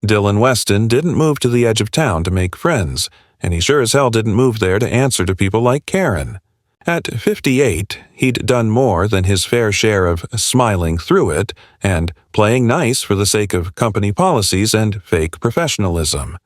Dylan Weston didn't move to the edge of town to make friends, and he sure as hell didn't move there to answer to people like Karen. At 58, he'd done more than his fair share of smiling through it and playing nice for the sake of company policies and fake professionalism.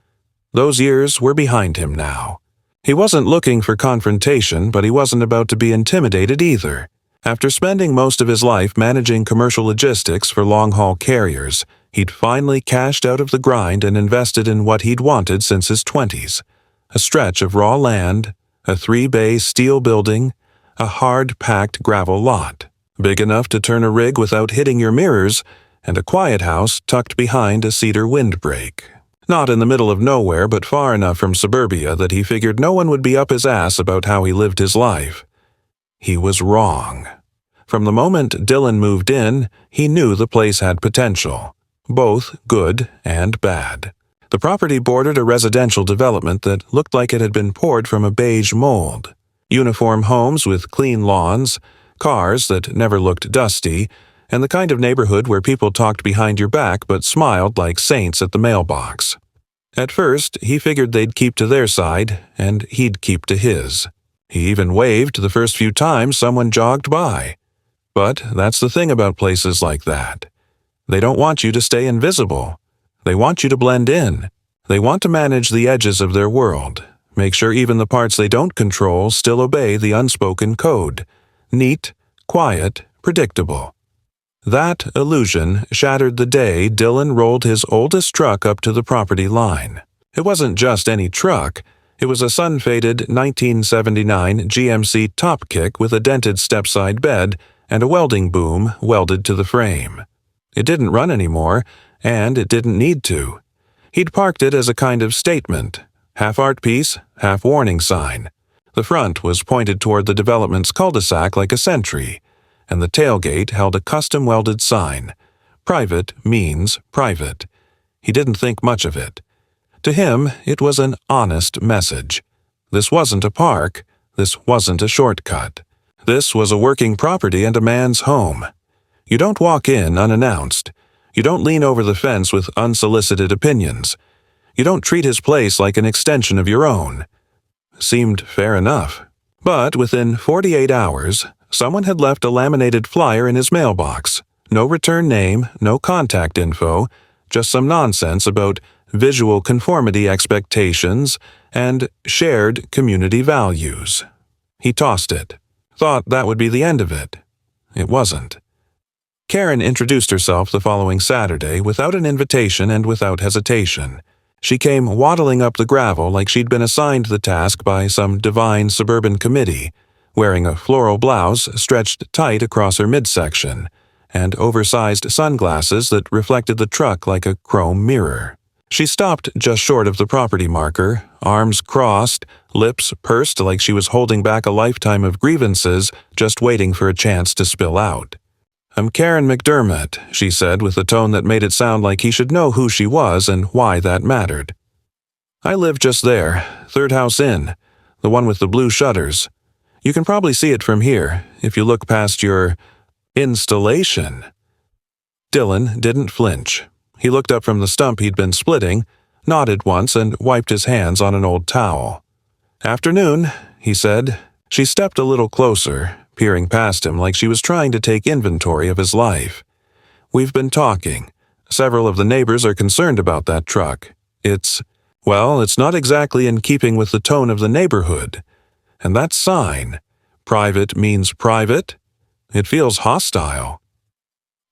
Those years were behind him now. He wasn't looking for confrontation, but he wasn't about to be intimidated either. After spending most of his life managing commercial logistics for long-haul carriers, he'd finally cashed out of the grind and invested in what he'd wanted since his 20s. A stretch of raw land, a 3-bay steel building, a hard-packed gravel lot, big enough to turn a rig without hitting your mirrors, and a quiet house tucked behind a cedar windbreak. Not in the middle of nowhere, but far enough from suburbia that he figured no one would be up his ass about how he lived his life. He was wrong. From the moment Dylan moved in, he knew the place had potential, both good and bad. The property bordered a residential development that looked like it had been poured from a beige mold. Uniform homes with clean lawns, cars that never looked dusty, and the kind of neighborhood where people talked behind your back but smiled like saints at the mailbox. At first, he figured they'd keep to their side, and he'd keep to his. He even waved the first few times someone jogged by. But that's the thing about places like that. They don't want you to stay invisible. They want you to blend in. They want to manage the edges of their world, make sure even the parts they don't control still obey the unspoken code. Neat, quiet, predictable. That illusion shattered the day Dylan rolled his oldest truck up to the property line. It wasn't just any truck. It was a sun-faded 1979 GMC top kick with a dented step-side bed and a welding boom welded to the frame. It didn't run anymore, and it didn't need to. He'd parked it as a kind of statement, half art piece, half warning sign. The front was pointed toward the development's cul-de-sac like a sentry, and the tailgate held a custom-welded sign. Private means private. He didn't think much of it. To him, it was an honest message. This wasn't a park. This wasn't a shortcut. This was a working property and a man's home. You don't walk in unannounced. You don't lean over the fence with unsolicited opinions. You don't treat his place like an extension of your own. Seemed fair enough. But within 48 hours, someone had left a laminated flyer in his mailbox. No return name, no contact info, just some nonsense about visual conformity expectations and shared community values. He tossed it. Thought that would be the end of it. It wasn't. Karen introduced herself the following Saturday without an invitation and without hesitation. She came waddling up the gravel like she'd been assigned the task by some divine suburban committee, wearing a floral blouse stretched tight across her midsection, and oversized sunglasses that reflected the truck like a chrome mirror. She stopped just short of the property marker, arms crossed, lips pursed like she was holding back a lifetime of grievances just waiting for a chance to spill out. "I'm Karen McDermott," she said with a tone that made it sound like he should know who she was and why that mattered. "I live just there, third house in, the one with the blue shutters. You can probably see it from here, if you look past your installation." Dylan didn't flinch. He looked up from the stump he'd been splitting, nodded once, and wiped his hands on an old towel. "Afternoon," he said. She stepped a little closer, peering past him like she was trying to take inventory of his life. "We've been talking. Several of the neighbors are concerned about that truck. It's not exactly in keeping with the tone of the neighborhood. And that sign, private means private, it feels hostile."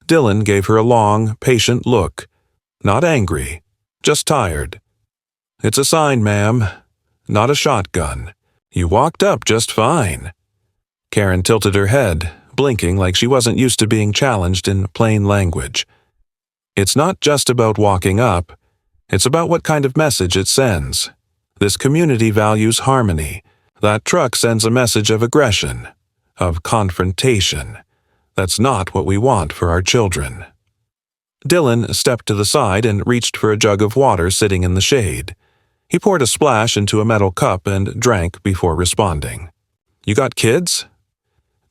Dylan gave her a long, patient look. Not angry, just tired. "It's a sign, ma'am, not a shotgun. You walked up just fine." Karen tilted her head, blinking like she wasn't used to being challenged in plain language. "It's not just about walking up. It's about what kind of message it sends. This community values harmony. That truck sends a message of aggression, of confrontation. That's not what we want for our children." Dylan stepped to the side and reached for a jug of water sitting in the shade. He poured a splash into a metal cup and drank before responding. "You got kids?"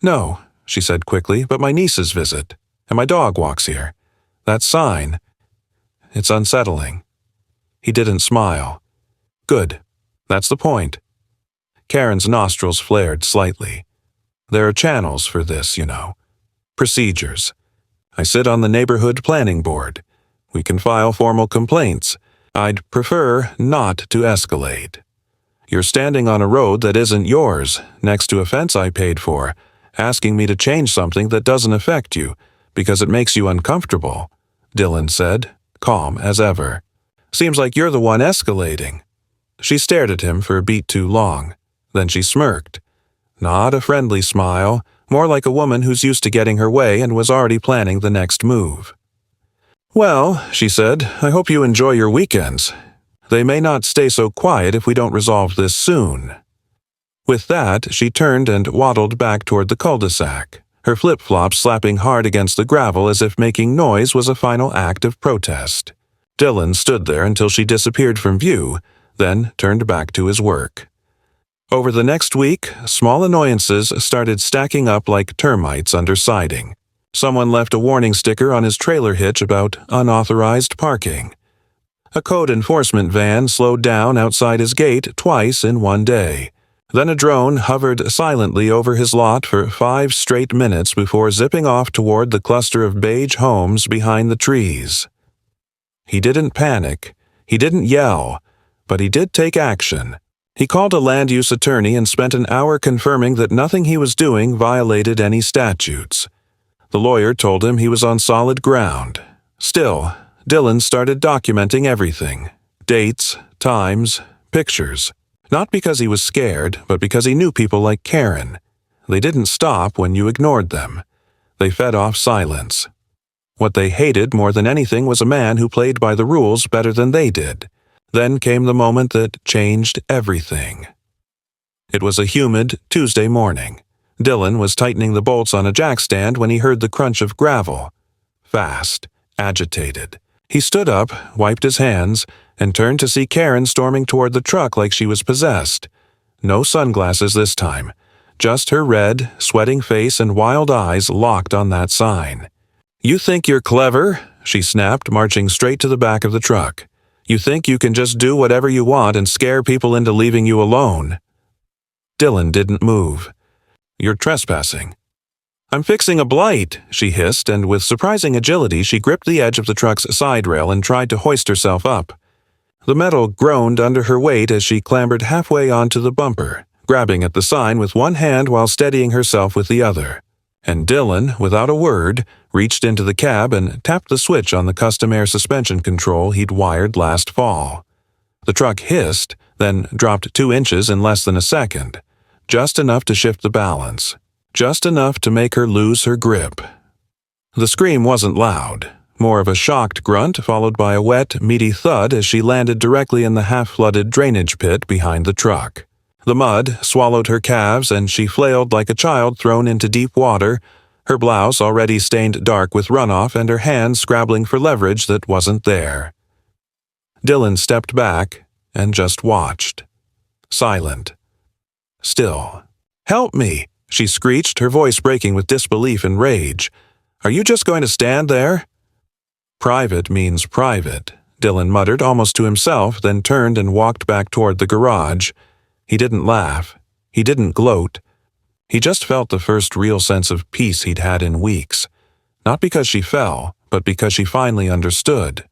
"No," she said quickly, "but my nieces visit, and my dog walks here. That sign, it's unsettling." He didn't smile. Good. That's the point. Karen's nostrils flared slightly. There are channels for this, you know. Procedures. I sit on the neighborhood planning board. We can file formal complaints. I'd prefer not to escalate. You're standing on a road that isn't yours, next to a fence I paid for, asking me to change something that doesn't affect you, because it makes you uncomfortable, Dylan said, calm as ever. Seems like you're the one escalating. She stared at him for a beat too long. Then she smirked. Not a friendly smile, more like a woman who's used to getting her way and was already planning the next move. Well, she said, I hope you enjoy your weekends. They may not stay so quiet if we don't resolve this soon. With that, she turned and waddled back toward the cul-de-sac, her flip-flops slapping hard against the gravel as if making noise was a final act of protest. Dylan stood there until she disappeared from view, then turned back to his work. Over the next week, small annoyances started stacking up like termites under siding. Someone left a warning sticker on his trailer hitch about unauthorized parking. A code enforcement van slowed down outside his gate twice in one day. Then a drone hovered silently over his lot for 5 straight minutes before zipping off toward the cluster of beige homes behind the trees. He didn't panic. He didn't yell. But he did take action. He called a land use attorney and spent an hour confirming that nothing he was doing violated any statutes. The lawyer told him he was on solid ground. Still, Dylan started documenting everything. Dates, times, pictures. Not because he was scared, but because he knew people like Karen. They didn't stop when you ignored them. They fed off silence. What they hated more than anything was a man who played by the rules better than they did. Then came the moment that changed everything. It was a humid Tuesday morning. Dylan was tightening the bolts on a jackstand when he heard the crunch of gravel. Fast, agitated. He stood up, wiped his hands, and turned to see Karen storming toward the truck like she was possessed. No sunglasses this time. Just her red, sweating face and wild eyes locked on that sign. "You think you're clever?" she snapped, marching straight to the back of the truck. "You think you can just do whatever you want and scare people into leaving you alone?" Dylan didn't move. "You're trespassing." "I'm fixing a blight," she hissed, and with surprising agility she gripped the edge of the truck's side rail and tried to hoist herself up. The metal groaned under her weight as she clambered halfway onto the bumper, grabbing at the sign with one hand while steadying herself with the other. And Dylan, without a word, reached into the cab and tapped the switch on the custom air suspension control he'd wired last fall. The truck hissed, then dropped 2 inches in less than a second, just enough to shift the balance, just enough to make her lose her grip. The scream wasn't loud, more of a shocked grunt followed by a wet, meaty thud as she landed directly in the half-flooded drainage pit behind the truck. The mud swallowed her calves and she flailed like a child thrown into deep water, her blouse already stained dark with runoff and her hands scrabbling for leverage that wasn't there. Dylan stepped back and just watched. Silent. Still. "Help me!" she screeched, her voice breaking with disbelief and rage. "Are you just going to stand there?" "Private means private," Dylan muttered almost to himself, then turned and walked back toward the garage. He didn't laugh. He didn't gloat. He just felt the first real sense of peace he'd had in weeks. Not because she fell, but because she finally understood.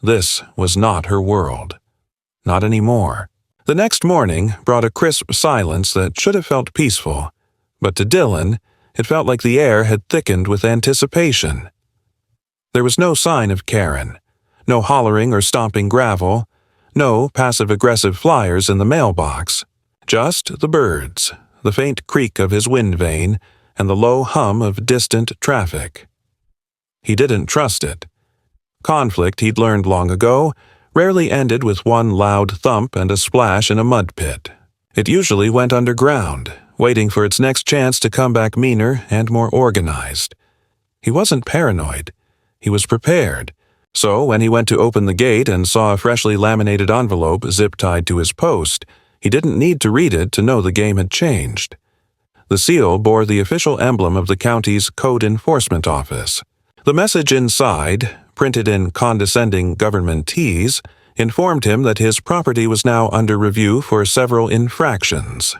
This was not her world. Not anymore. The next morning brought a crisp silence that should have felt peaceful, but to Dylan, it felt like the air had thickened with anticipation. There was no sign of Karen, no hollering or stomping gravel, no passive-aggressive flyers in the mailbox. Just the birds, the faint creak of his wind vane, and the low hum of distant traffic. He didn't trust it. Conflict, he'd learned long ago, rarely ended with one loud thump and a splash in a mud pit. It usually went underground, waiting for its next chance to come back meaner and more organized. He wasn't paranoid. He was prepared. So when he went to open the gate and saw a freshly laminated envelope zip-tied to his post, he didn't need to read it to know the game had changed. The seal bore the official emblem of the county's Code Enforcement Office. The message inside, printed in condescending government tease, informed him that his property was now under review for several infractions: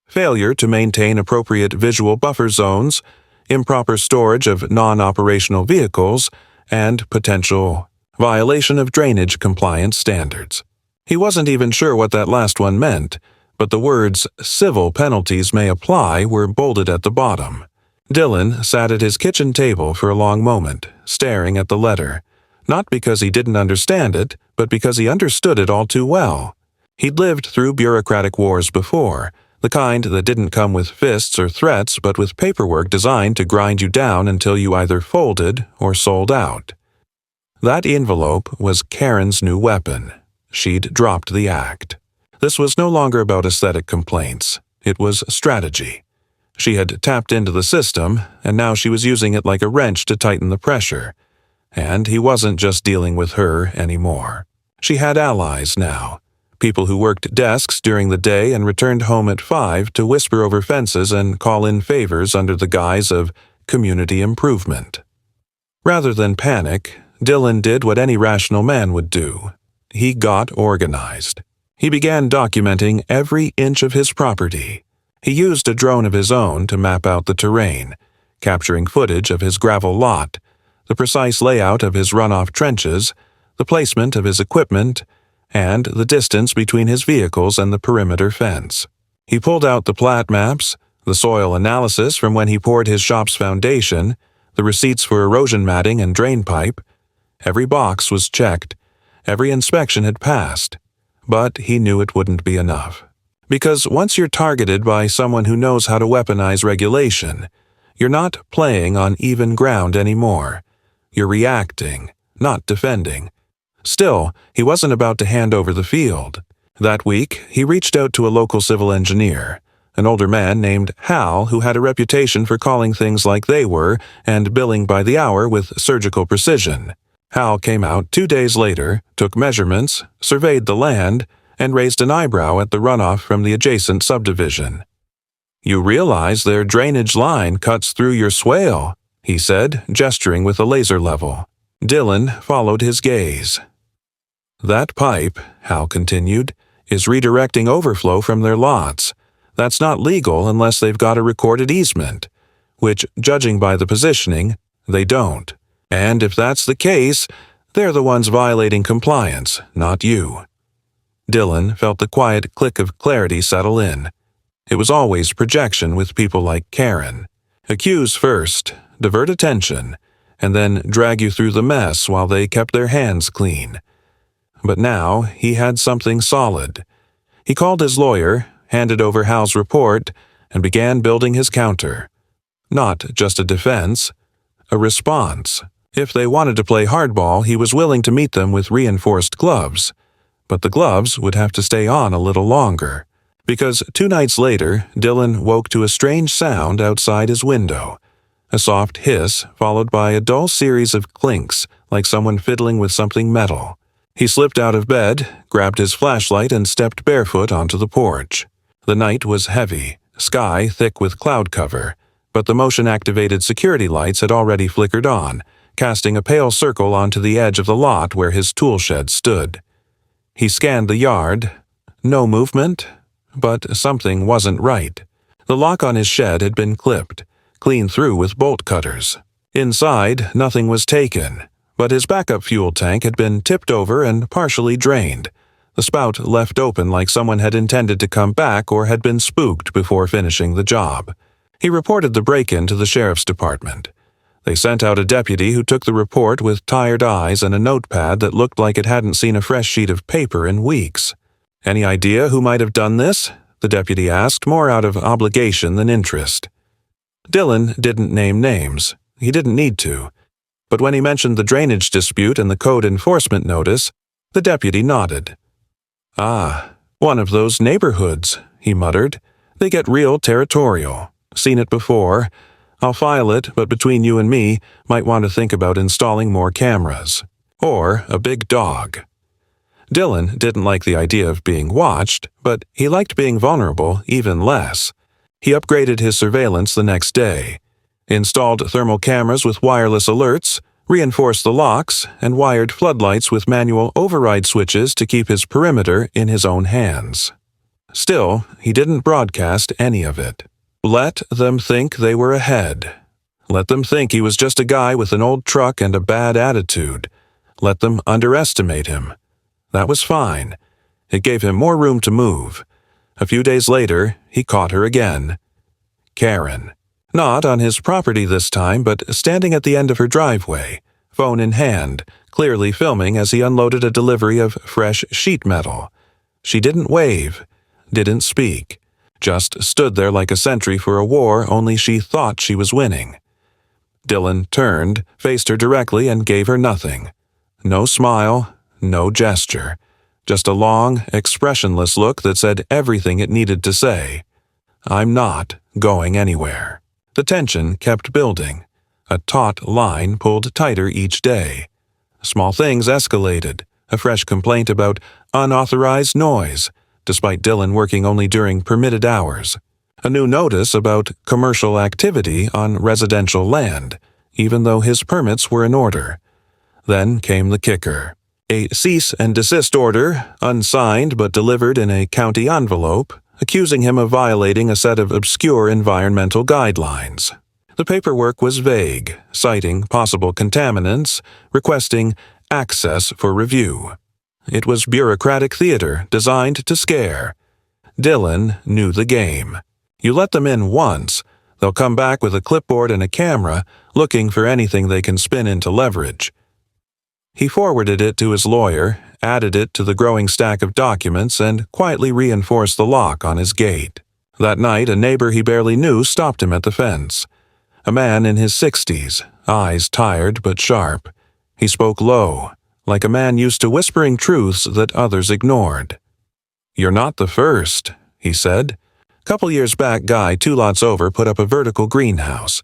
failure to maintain appropriate visual buffer zones, improper storage of non-operational vehicles, and potential violation of drainage compliance standards. He wasn't even sure what that last one meant, but the words "civil penalties may apply" were bolded at the bottom. Dylan sat at his kitchen table for a long moment, staring at the letter, not because he didn't understand it, but because he understood it all too well. He'd lived through bureaucratic wars before, the kind that didn't come with fists or threats but with paperwork designed to grind you down until you either folded or sold out. That envelope was Karen's new weapon. She'd dropped the act. This was no longer about aesthetic complaints. It was strategy. She had tapped into the system, and now she was using it like a wrench to tighten the pressure. And he wasn't just dealing with her anymore. She had allies now. People who worked desks during the day and returned home at 5 to whisper over fences and call in favors under the guise of community improvement. Rather than panic, Dylan did what any rational man would do. He got organized. He began documenting every inch of his property. He used a drone of his own to map out the terrain, capturing footage of his gravel lot, the precise layout of his runoff trenches, the placement of his equipment, and the distance between his vehicles and the perimeter fence. He pulled out the plat maps, the soil analysis from when he poured his shop's foundation, the receipts for erosion matting and drain pipe. Every box was checked. Every inspection had passed. But he knew it wouldn't be enough. Because once you're targeted by someone who knows how to weaponize regulation, you're not playing on even ground anymore. You're reacting, not defending. Still, he wasn't about to hand over the field. That week, he reached out to a local civil engineer, an older man named Hal who had a reputation for calling things like they were and billing by the hour with surgical precision. Hal came out 2 days later, took measurements, surveyed the land, and raised an eyebrow at the runoff from the adjacent subdivision. "You realize their drainage line cuts through your swale," he said, gesturing with a laser level. Dylan followed his gaze. "That pipe," Hal continued, "is redirecting overflow from their lots. That's not legal unless they've got a recorded easement, which, judging by the positioning, they don't. And if that's the case, they're the ones violating compliance, not you." Dylan felt the quiet click of clarity settle in. It was always projection with people like Karen. Accuse first, divert attention, and then drag you through the mess while they kept their hands clean. But now he had something solid. He called his lawyer, handed over Hal's report, and began building his counter. Not just a defense, a response. If they wanted to play hardball, he was willing to meet them with reinforced gloves. But the gloves would have to stay on a little longer. Because 2 nights later, Dylan woke to a strange sound outside his window. A soft hiss followed by a dull series of clinks, like someone fiddling with something metal. He slipped out of bed, grabbed his flashlight, and stepped barefoot onto the porch. The night was heavy, sky thick with cloud cover, but the motion-activated security lights had already flickered on, casting a pale circle onto the edge of the lot where his tool shed stood. He scanned the yard. No movement, but something wasn't right. The lock on his shed had been clipped, clean through with bolt cutters. Inside, nothing was taken, but his backup fuel tank had been tipped over and partially drained, the spout left open like someone had intended to come back or had been spooked before finishing the job. He reported the break-in to the sheriff's department. They sent out a deputy who took the report with tired eyes and a notepad that looked like it hadn't seen a fresh sheet of paper in weeks. "Any idea who might have done this?" the deputy asked, more out of obligation than interest. Dylan didn't name names. He didn't need to. But when he mentioned the drainage dispute and the code enforcement notice, the deputy nodded. "Ah, one of those neighborhoods," he muttered. "They get real territorial. Seen it before. I'll file it, but between you and me, might want to think about installing more cameras. Or a big dog." Dylan didn't like the idea of being watched, but he liked being vulnerable even less. He upgraded his surveillance the next day. Installed thermal cameras with wireless alerts, reinforced the locks, and wired floodlights with manual override switches to keep his perimeter in his own hands. Still, he didn't broadcast any of it. Let them think they were ahead. Let them think he was just a guy with an old truck and a bad attitude. Let them underestimate him. That was fine. It gave him more room to move. A few days later, he caught her again. Karen. Not on his property this time, but standing at the end of her driveway, phone in hand, clearly filming as he unloaded a delivery of fresh sheet metal. She didn't wave, didn't speak, just stood there like a sentry for a war only she thought she was winning. Dylan turned, faced her directly, and gave her nothing. No smile, no gesture. Just a long, expressionless look that said everything it needed to say. I'm not going anywhere. The tension kept building. A taut line pulled tighter each day. Small things escalated. A fresh complaint about unauthorized noise, despite Dylan working only during permitted hours. A new notice about commercial activity on residential land, even though his permits were in order. Then came the kicker. A cease and desist order, unsigned but delivered in a county envelope, accusing him of violating a set of obscure environmental guidelines. The paperwork was vague, citing possible contaminants, requesting access for review. It was bureaucratic theater designed to scare. Dylan knew the game. You let them in once, they'll come back with a clipboard and a camera, looking for anything they can spin into leverage. He forwarded it to his lawyer, added it to the growing stack of documents, and quietly reinforced the lock on his gate. That night, a neighbor he barely knew stopped him at the fence. A man in his 60s, eyes tired but sharp. He spoke low, like a man used to whispering truths that others ignored. "You're not the first," he said. "Couple years back, Guy, 2 lots over, put up a vertical greenhouse.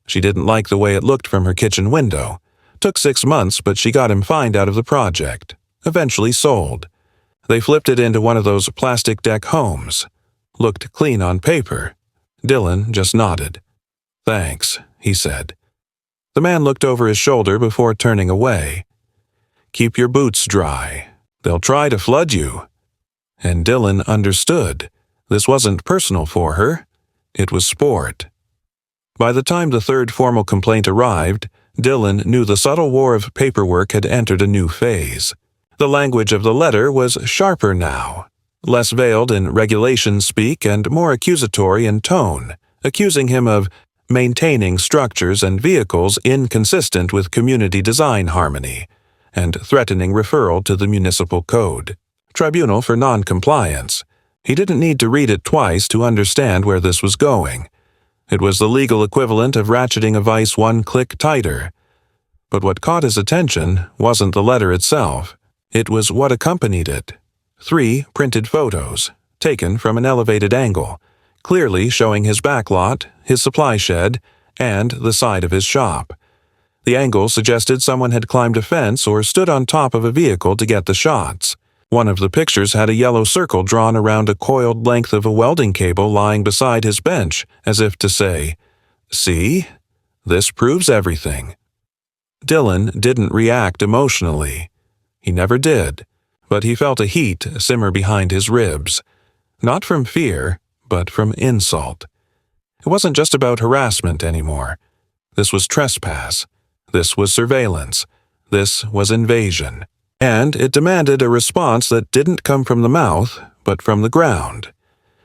She didn't like the way it looked from her kitchen window. Took 6 months, but she got him fined out of the project. Eventually sold. They flipped it into one of those plastic deck homes. Looked clean on paper." Dylan just nodded. "Thanks," he said. The man looked over his shoulder before turning away. "Keep your boots dry. They'll try to flood you." And Dylan understood. This wasn't personal for her. It was sport. By the time the third formal complaint arrived, Dylan knew the subtle war of paperwork had entered a new phase. The language of the letter was sharper now, less veiled in regulation speak and more accusatory in tone, accusing him of maintaining structures and vehicles inconsistent with community design harmony, and threatening referral to the municipal code. Tribunal for non-compliance. He didn't need to read it twice to understand where this was going. It was the legal equivalent of ratcheting a vice 1 click tighter. But what caught his attention wasn't the letter itself. It was what accompanied it. 3 printed photos, taken from an elevated angle, clearly showing his backlot, his supply shed, and the side of his shop. The angle suggested someone had climbed a fence or stood on top of a vehicle to get the shots. One of the pictures had a yellow circle drawn around a coiled length of a welding cable lying beside his bench, as if to say, "See? This proves everything." Dylan didn't react emotionally. He never did, but he felt a heat simmer behind his ribs. Not from fear, but from insult. It wasn't just about harassment anymore. This was trespass. This was surveillance. This was invasion. And it demanded a response that didn't come from the mouth, but from the ground.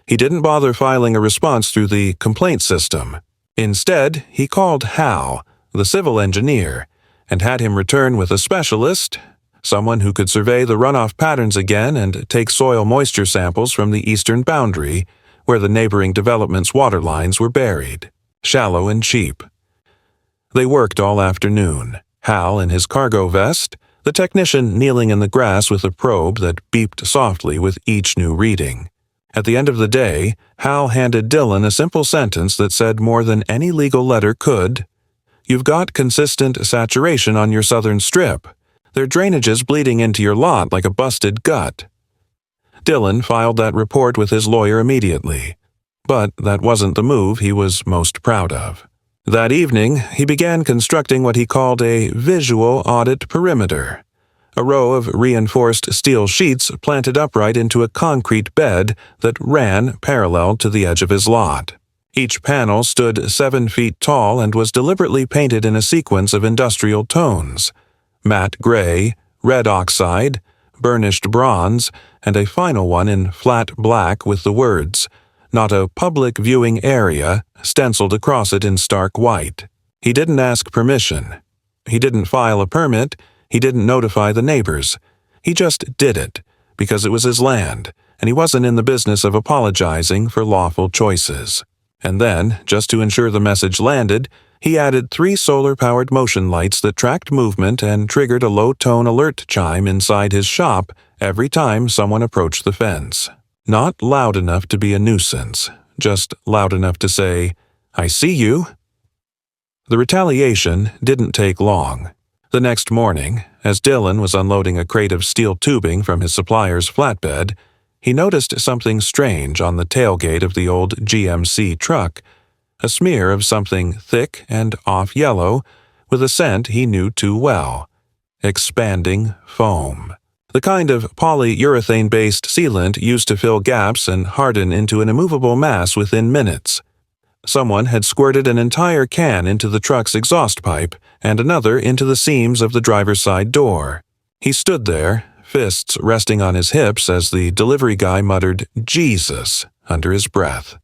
He didn't bother filing a response through the complaint system. Instead, he called Hal, the civil engineer, and had him return with a specialist, someone who could survey the runoff patterns again and take soil moisture samples from the eastern boundary, where the neighboring development's water lines were buried, shallow and cheap. They worked all afternoon, Hal in his cargo vest, the technician kneeling in the grass with a probe that beeped softly with each new reading. At the end of the day, Hal handed Dylan a simple sentence that said more than any legal letter could. "You've got consistent saturation on your southern strip. Their drainage is bleeding into your lot like a busted gut." Dylan filed that report with his lawyer immediately. But that wasn't the move he was most proud of. That evening, he began constructing what he called a visual audit perimeter, a row of reinforced steel sheets planted upright into a concrete bed that ran parallel to the edge of his lot. Each panel stood 7 feet tall and was deliberately painted in a sequence of industrial tones: matte gray, red oxide, burnished bronze, and a final one in flat black with the words, "Not a public viewing area," stenciled across it in stark white. He didn't ask permission. He didn't file a permit. He didn't notify the neighbors. He just did it, because it was his land, and he wasn't in the business of apologizing for lawful choices. And then, just to ensure the message landed, he added 3 solar-powered motion lights that tracked movement and triggered a low-tone alert chime inside his shop every time someone approached the fence. Not loud enough to be a nuisance, just loud enough to say, "I see you." The retaliation didn't take long. The next morning, as Dylan was unloading a crate of steel tubing from his supplier's flatbed, he noticed something strange on the tailgate of the old GMC truck, a smear of something thick and off-yellow with a scent he knew too well: expanding foam. The kind of polyurethane-based sealant used to fill gaps and harden into an immovable mass within minutes. Someone had squirted an entire can into the truck's exhaust pipe and another into the seams of the driver's side door. He stood there, fists resting on his hips as the delivery guy muttered "Jesus" under his breath.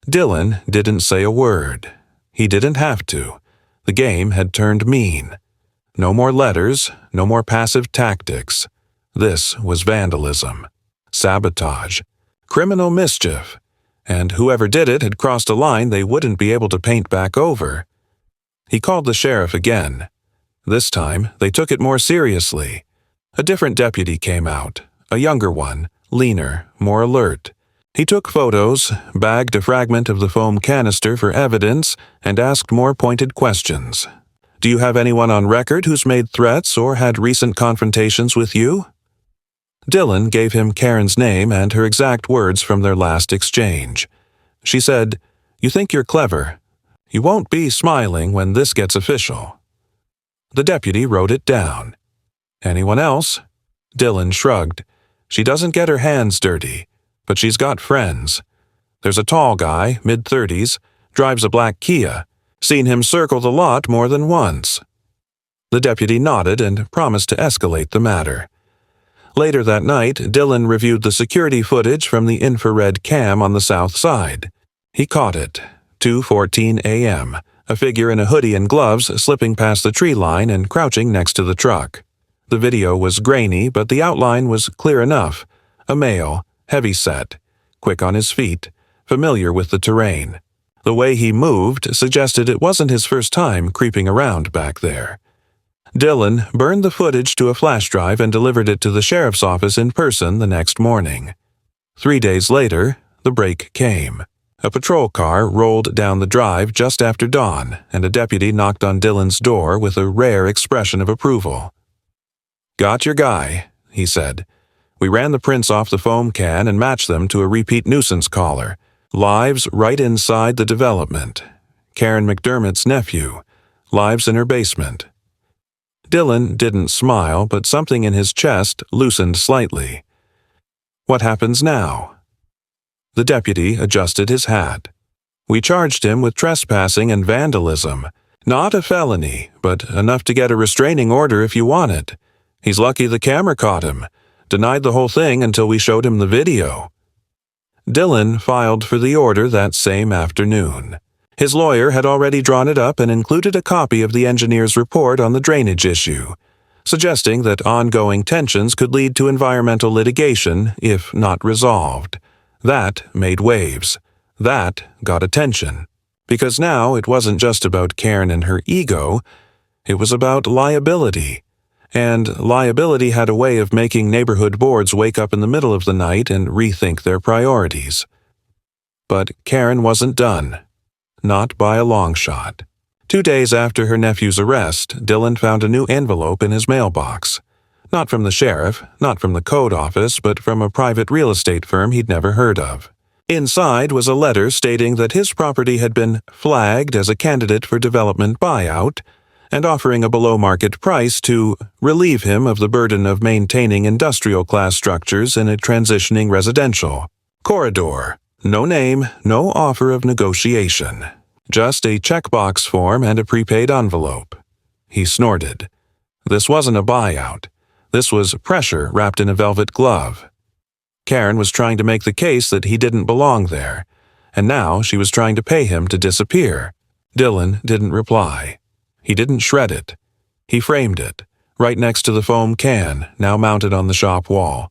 Dylan didn't say a word. He didn't have to. The game had turned mean. No more letters, no more passive tactics. This was vandalism, sabotage, criminal mischief, and whoever did it had crossed a line they wouldn't be able to paint back over. He called the sheriff again. This time, they took it more seriously. A different deputy came out, a younger one, leaner, more alert. He took photos, bagged a fragment of the foam canister for evidence, and asked more pointed questions. "Do you have anyone on record who's made threats or had recent confrontations with you?" Dylan gave him Karen's name and her exact words from their last exchange. She said, "You think you're clever. You won't be smiling when this gets official." The deputy wrote it down. "Anyone else?" Dylan shrugged. "She doesn't get her hands dirty, but she's got friends. There's a tall guy, mid-30s, drives a black Kia. Seen him circle the lot more than once." The deputy nodded and promised to escalate the matter. Later that night, Dylan reviewed the security footage from the infrared cam on the south side. He caught it, 2:14 a.m., a figure in a hoodie and gloves slipping past the tree line and crouching next to the truck. The video was grainy, but the outline was clear enough. A male, heavy-set, quick on his feet, familiar with the terrain. The way he moved suggested it wasn't his first time creeping around back there. Dylan burned the footage to a flash drive and delivered it to the sheriff's office in person the next morning. 3 days later, the break came. A patrol car rolled down the drive just after dawn, and a deputy knocked on Dylan's door with a rare expression of approval. "Got your guy," he said. "We ran the prints off the foam can and matched them to a repeat nuisance caller. Lives right inside the development. Karen McDermott's nephew. Lives in her basement." Dylan didn't smile, but something in his chest loosened slightly. "What happens now?" The deputy adjusted his hat. "We charged him with trespassing and vandalism. Not a felony, but enough to get a restraining order if you want it. He's lucky the camera caught him. Denied the whole thing until we showed him the video." Dylan filed for the order that same afternoon. His lawyer had already drawn it up and included a copy of the engineer's report on the drainage issue, suggesting that ongoing tensions could lead to environmental litigation if not resolved. That made waves. That got attention. Because now it wasn't just about Karen and her ego, it was about liability. And liability had a way of making neighborhood boards wake up in the middle of the night and rethink their priorities. But Karen wasn't done. Not by a long shot. 2 days after her nephew's arrest, Dylan found a new envelope in his mailbox. Not from the sheriff, not from the code office, but from a private real estate firm he'd never heard of. Inside was a letter stating that his property had been flagged as a candidate for development buyout and offering a below-market price to relieve him of the burden of maintaining industrial-class structures in a transitioning residential corridor. No name, no offer of negotiation. Just a checkbox form and a prepaid envelope. He snorted. This wasn't a buyout. This was pressure wrapped in a velvet glove. Karen was trying to make the case that he didn't belong there, and now she was trying to pay him to disappear. Dylan didn't reply. He didn't shred it. He framed it, right next to the foam can, now mounted on the shop wall.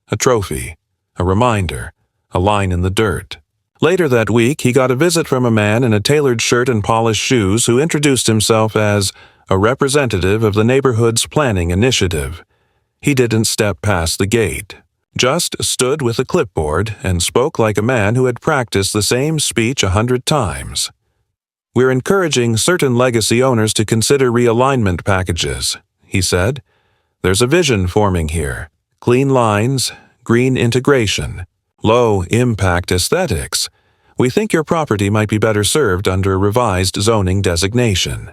A trophy, a reminder, a line in the dirt. Later that week, he got a visit from a man in a tailored shirt and polished shoes who introduced himself as a representative of the neighborhood's planning initiative. He didn't step past the gate, just stood with a clipboard and spoke like a man who had practiced the same speech 100 times. "We're encouraging certain legacy owners to consider realignment packages," he said. "There's a vision forming here. Clean lines, green integration, low-impact aesthetics. We think your property might be better served under a revised zoning designation."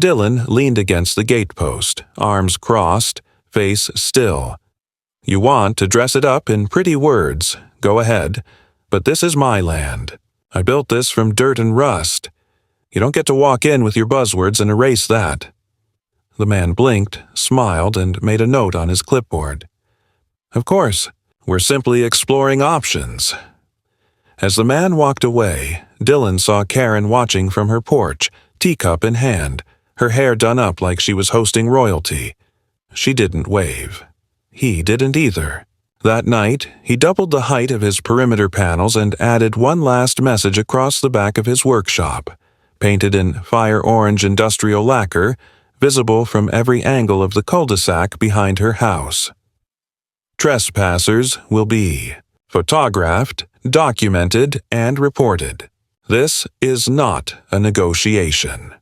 Dylan leaned against the gatepost, arms crossed, face still. "You want to dress it up in pretty words, go ahead, but this is my land. I built this from dirt and rust. You don't get to walk in with your buzzwords and erase that." The man blinked, smiled, and made a note on his clipboard. "Of course, we're simply exploring options." As the man walked away, Dylan saw Karen watching from her porch, teacup in hand, her hair done up like she was hosting royalty. She didn't wave. He didn't either. That night, he doubled the height of his perimeter panels and added one last message across the back of his workshop, painted in fire orange industrial lacquer, visible from every angle of the cul-de-sac behind her house. "Trespassers will be photographed, documented, and reported. This is not a negotiation."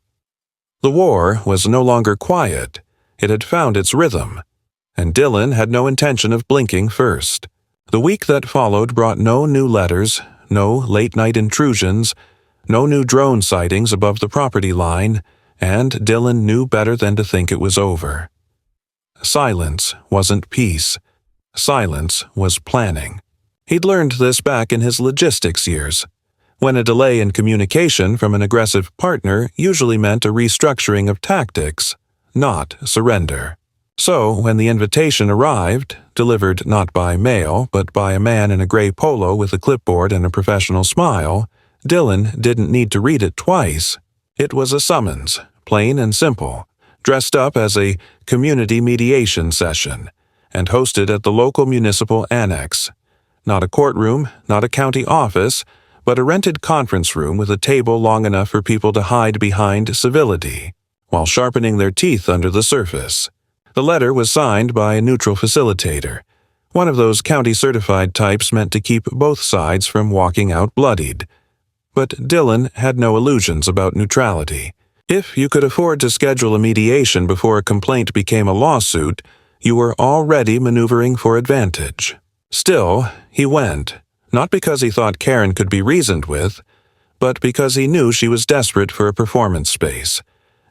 The war was no longer quiet. It had found its rhythm, and Dylan had no intention of blinking first. The week that followed brought no new letters, no late-night intrusions, no new drone sightings above the property line, and Dylan knew better than to think it was over. Silence wasn't peace. Silence was planning. He'd learned this back in his logistics years, when a delay in communication from an aggressive partner usually meant a restructuring of tactics, not surrender. So, when the invitation arrived, delivered not by mail but by a man in a gray polo with a clipboard and a professional smile, Dylan didn't need to read it twice. It was a summons, plain and simple, dressed up as a community mediation session, and hosted at the local municipal annex. Not a courtroom, not a county office, but a rented conference room with a table long enough for people to hide behind civility, while sharpening their teeth under the surface. The letter was signed by a neutral facilitator, one of those county-certified types meant to keep both sides from walking out bloodied. But Dylan had no illusions about neutrality. If you could afford to schedule a mediation before a complaint became a lawsuit, you were already maneuvering for advantage. Still, he went, not because he thought Karen could be reasoned with, but because he knew she was desperate for a performance space,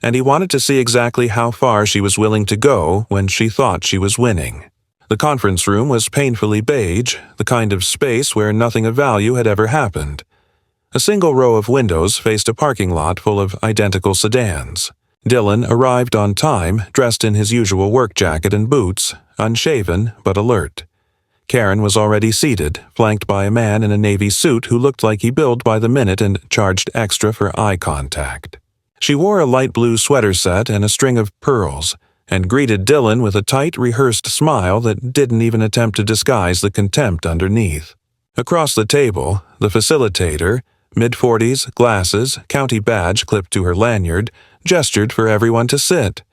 and he wanted to see exactly how far she was willing to go when she thought she was winning. The conference room was painfully beige, the kind of space where nothing of value had ever happened. A single row of windows faced a parking lot full of identical sedans. Dylan arrived on time, dressed in his usual work jacket and boots, unshaven but alert. Karen was already seated, flanked by a man in a navy suit who looked like he billed by the minute and charged extra for eye contact. She wore a light blue sweater set and a string of pearls, and greeted Dylan with a tight, rehearsed smile that didn't even attempt to disguise the contempt underneath. Across the table, the facilitator, mid-40s, glasses, county badge clipped to her lanyard, gestured for everyone to sit.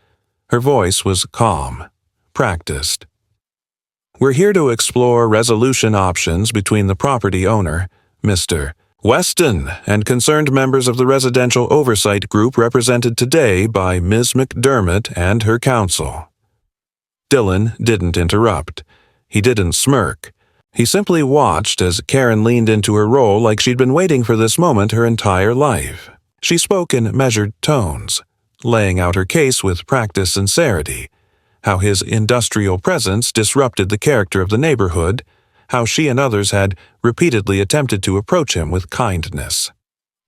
Her voice was calm, practiced. "We're here to explore resolution options between the property owner, Mr. Weston, and concerned members of the residential oversight group represented today by Ms. McDermott and her counsel." Dylan didn't interrupt. He didn't smirk. He simply watched as Karen leaned into her role like she'd been waiting for this moment her entire life. She spoke in measured tones, laying out her case with practiced sincerity, how his industrial presence disrupted the character of the neighborhood, how she and others had repeatedly attempted to approach him with kindness,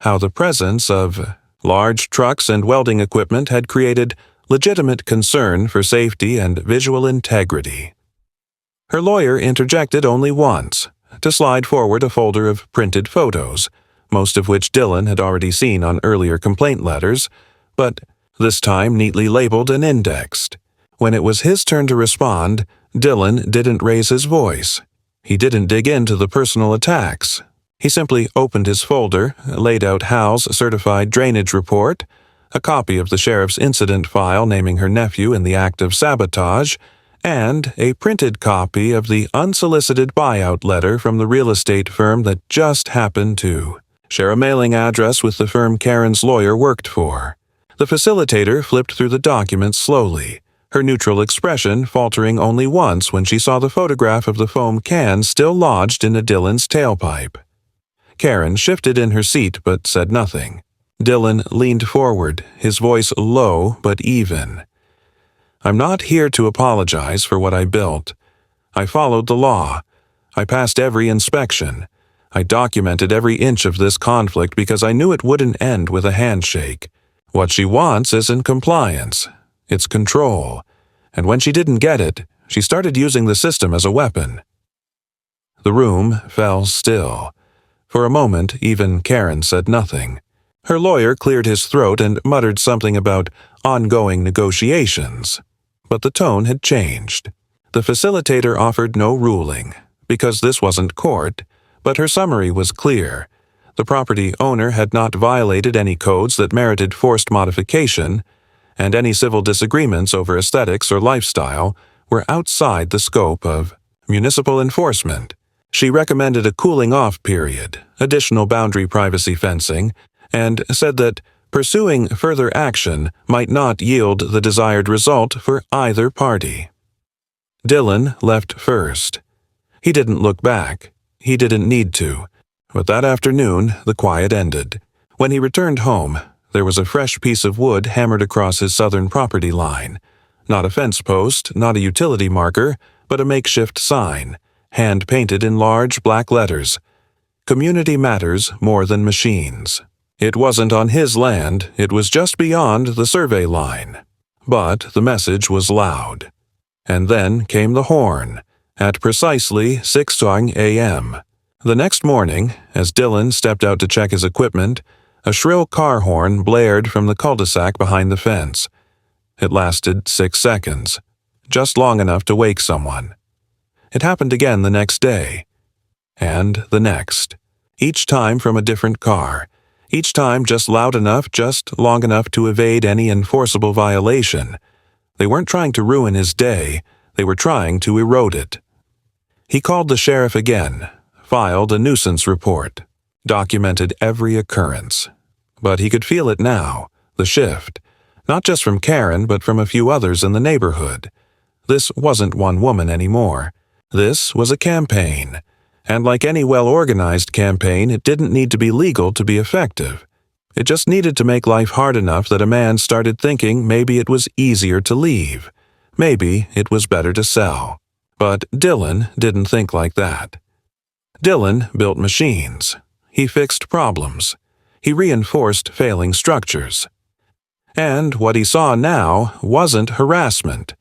how the presence of large trucks and welding equipment had created legitimate concern for safety and visual integrity. Her lawyer interjected only once, to slide forward a folder of printed photos, most of which Dylan had already seen on earlier complaint letters, but this time neatly labeled and indexed. When it was his turn to respond, Dylan didn't raise his voice. He didn't dig into the personal attacks. He simply opened his folder, laid out Hal's certified drainage report, a copy of the sheriff's incident file naming her nephew in the act of sabotage, and a printed copy of the unsolicited buyout letter from the real estate firm that just happened to share a mailing address with the firm Karen's lawyer worked for. The facilitator flipped through the documents slowly, her neutral expression faltering only once when she saw the photograph of the foam can still lodged into Dylan's tailpipe. Karen shifted in her seat but said nothing. Dylan leaned forward, his voice low but even. "I'm not here to apologize for what I built. I followed the law. I passed every inspection. I documented every inch of this conflict because I knew it wouldn't end with a handshake. What she wants isn't compliance. It's control. And when she didn't get it, she started using the system as a weapon." The room fell still. For a moment, even Karen said nothing. Her lawyer cleared his throat and muttered something about ongoing negotiations. But the tone had changed. The facilitator offered no ruling, because this wasn't court, but her summary was clear. The property owner had not violated any codes that merited forced modification, and any civil disagreements over aesthetics or lifestyle were outside the scope of municipal enforcement. She recommended a cooling-off period, additional boundary privacy fencing, and said that pursuing further action might not yield the desired result for either party. Dylan left first. He didn't look back. He didn't need to. But that afternoon, the quiet ended. When he returned home, there was a fresh piece of wood hammered across his southern property line. Not a fence post, not a utility marker, but a makeshift sign, hand-painted in large black letters. Community matters more than machines. It wasn't on his land, it was just beyond the survey line. But the message was loud. And then came the horn, at precisely 6 a.m. The next morning, as Dylan stepped out to check his equipment, a shrill car horn blared from the cul-de-sac behind the fence. It lasted 6 seconds, just long enough to wake someone. It happened again the next day, and the next, each time from a different car. Each time just loud enough, just long enough to evade any enforceable violation. They weren't trying to ruin his day, they were trying to erode it. He called the sheriff again, filed a nuisance report, documented every occurrence. But he could feel it now, the shift, not just from Karen but from a few others in the neighborhood. This wasn't one woman anymore. This was a campaign. And like any well-organized campaign, it didn't need to be legal to be effective. It just needed to make life hard enough that a man started thinking maybe it was easier to leave. Maybe it was better to sell. But Dylan didn't think like that. Dylan built machines. He fixed problems. He reinforced failing structures. And what he saw now wasn't harassment.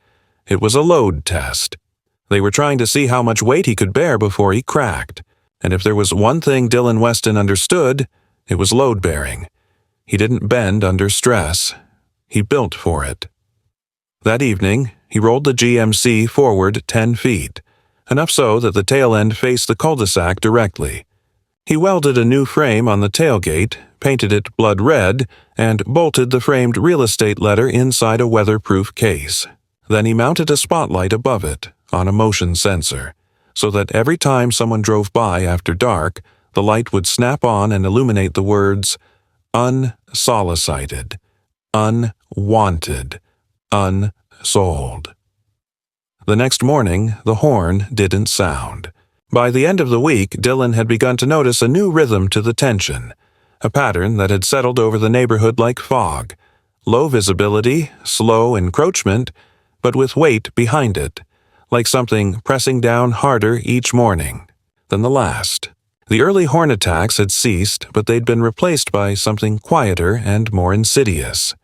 It was a load test. They were trying to see how much weight he could bear before he cracked. And if there was one thing Dylan Weston understood, it was load-bearing. He didn't bend under stress. He built for it. That evening, he rolled the GMC forward 10 feet, enough so that the tail end faced the cul-de-sac directly. He welded a new frame on the tailgate, painted it blood red, and bolted the framed real estate letter inside a weatherproof case. Then he mounted a spotlight above it, on a motion sensor, so that every time someone drove by after dark, the light would snap on and illuminate the words, unsolicited, unwanted, unsold. The next morning, the horn didn't sound. By the end of the week, Dylan had begun to notice a new rhythm to the tension, a pattern that had settled over the neighborhood like fog. Low visibility, slow encroachment, but with weight behind it, like something pressing down harder each morning than the last. The early horn attacks had ceased, but they'd been replaced by something quieter and more insidious.